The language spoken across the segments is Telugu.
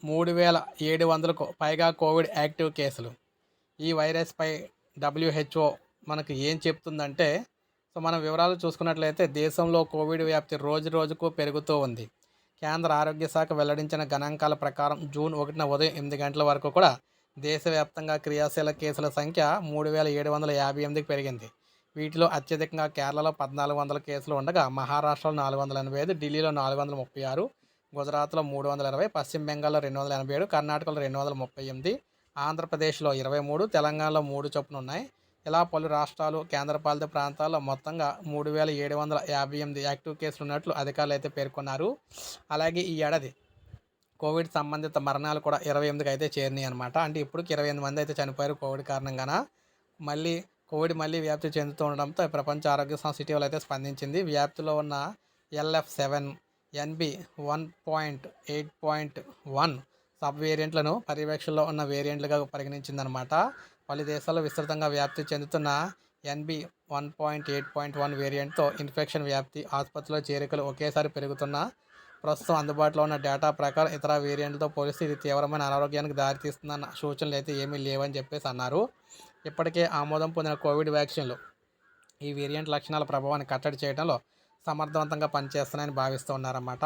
3700కు పైగా కోవిడ్ యాక్టివ్ కేసులు. ఈ వైరస్పై డబ్ల్యూహెచ్ఓ మనకు ఏం చెప్తుందంటే, మనం వివరాలు చూసుకున్నట్లయితే దేశంలో కోవిడ్ వ్యాప్తి రోజు రోజుకు పెరుగుతూ ఉంది. కేంద్ర ఆరోగ్య శాఖ వెల్లడించిన గణాంకాల ప్రకారం జూన్ 1న ఉదయం 8 గంటల వరకు కూడా దేశవ్యాప్తంగా క్రియాశీల కేసుల సంఖ్య 3758కి పెరిగింది. వీటిలో అత్యధికంగా కేరళలో 1400 కేసులు ఉండగా, మహారాష్ట్రలో 485, ఢిల్లీలో 436, గుజరాత్లో 320, పశ్చిమ బెంగాల్లో 287, కర్ణాటకలో 238, ఆంధ్రప్రదేశ్లో 23, తెలంగాణలో 3 చొప్పున ఉన్నాయి. ఇలా పలు రాష్ట్రాలు, కేంద్రపాలిత ప్రాంతాల్లో మొత్తంగా 3758 యాక్టివ్ కేసులు ఉన్నట్లు అధికారులు అయితే పేర్కొన్నారు. అలాగే ఈ ఏడాది కోవిడ్ సంబంధిత మరణాలు కూడా 28కి అయితే చేరినాయి అనమాట. అంటే ఇప్పటికి 28 మంది అయితే చనిపోయారు కోవిడ్ కారణంగాన. కోవిడ్ మళ్ళీ వ్యాప్తి చెందుతూ ఉండడంతో ప్రపంచ ఆరోగ్య సంస్థ ఇటీవల అయితే స్పందించింది. వ్యాప్తిలో ఉన్న LF7, NB 1.8.1 సబ్ వేరియంట్లను పర్యవేక్షణలో ఉన్న వేరియంట్లుగా పరిగణించిందనమాట. పలు దేశాల్లో విస్తృతంగా వ్యాప్తి చెందుతున్న NB 1.8.1 వేరియంట్తో ఇన్ఫెక్షన్ వ్యాప్తి, ఆసుపత్రిలో చేరికలు ఒకేసారి పెరుగుతున్న ప్రస్తుతం అందుబాటులో ఉన్న డేటా ప్రకారం ఇతర వేరియంట్లతో పోలిస్తే ఇది తీవ్రమైన అనారోగ్యానికి దారితీస్తుందన్న సూచనలు అయితే ఏమీ లేవని చెప్పేసి అన్నారు. ఇప్పటికే ఆమోదం పొందిన కోవిడ్ వ్యాక్సిన్లు ఈ వేరియంట్ లక్షణాల ప్రభావాన్ని కట్టడి చేయడంలో సమర్థవంతంగా పనిచేస్తున్నాయని భావిస్తూ ఉన్నారన్నమాట.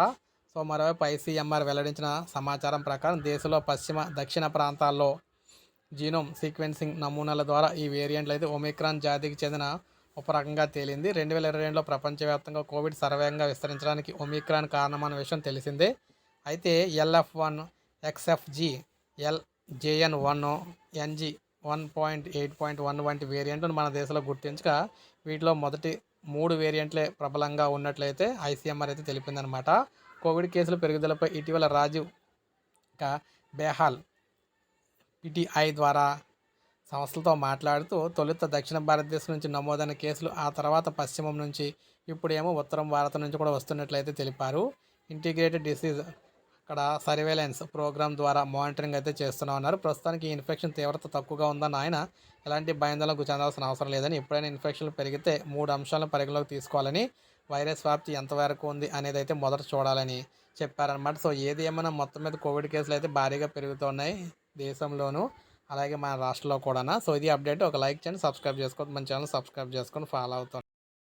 మరోవైపు ICMR వెల్లడించిన సమాచారం ప్రకారం దేశంలో దక్షిణ ప్రాంతాల్లో జీనోమ్ సీక్వెన్సింగ్ నమూనాల ద్వారా ఈ వేరియంట్లు అయితే ఒమిక్రాన్ జాతికి చెందిన ఉపరకంగా తేలింది. 2022లో ప్రపంచవ్యాప్తంగా కోవిడ్ సర్వేగంగా విస్తరించడానికి ఒమిక్రాన్ కారణమన్న విషయం తెలిసిందే. అయితే LF1, XFG, LJN1, NG 1.8.1 వంటి వేరియంట్లను మన దేశంలో గుర్తించగా వీటిలో మొదటి 3 వేరియంట్లే ప్రబలంగా ఉన్నట్లయితే ICMR అయితే తెలిపిందనమాట. కోవిడ్ కేసుల పెరుగుదలపై ఇటీవల రాజీవ్ బెహాల్ PTI ద్వారా సంస్థలతో మాట్లాడుతూ తొలుత దక్షిణ భారతదేశం నుంచి నమోదైన కేసులు, ఆ తర్వాత పశ్చిమం నుంచి, ఇప్పుడేమో ఉత్తరం భారతం నుంచి కూడా వస్తున్నట్లయితే తెలిపారు. ఇంటిగ్రేటెడ్ డిసీజ్ అక్కడ సర్వేలెన్స్ ప్రోగ్రామ్ ద్వారా మానిటరింగ్ అయితే చేస్తున్నామన్నారు. ప్రస్తుతానికి ఈ ఇన్ఫెక్షన్ తీవ్రత తక్కువగా ఉందన్న ఆయన ఎలాంటి భయాందోళనకు చెందాల్సిన అవసరం లేదని, ఎప్పుడైనా ఇన్ఫెక్షన్లు పెరిగితే 3 అంశాలను పరిగణలోకి తీసుకోవాలని, వైరస్ వ్యాప్తి ఎంతవరకు ఉంది అనేది అయితే మొదట చూడాలని చెప్పారనమాట. ఏది ఏమైనా మొత్తం మీద కోవిడ్ కేసులు అయితే భారీగా పెరుగుతున్నాయి దేశంలోనూ, అలాగే మన రాష్ట్రంలో కూడా. ఇది అప్డేట్. ఒక లైక్ చేయండి, సబ్స్క్రైబ్ చేసుకోండి, మన ఛానల్ సబ్స్క్రైబ్ చేసుకొని ఫాలో అవుతాను.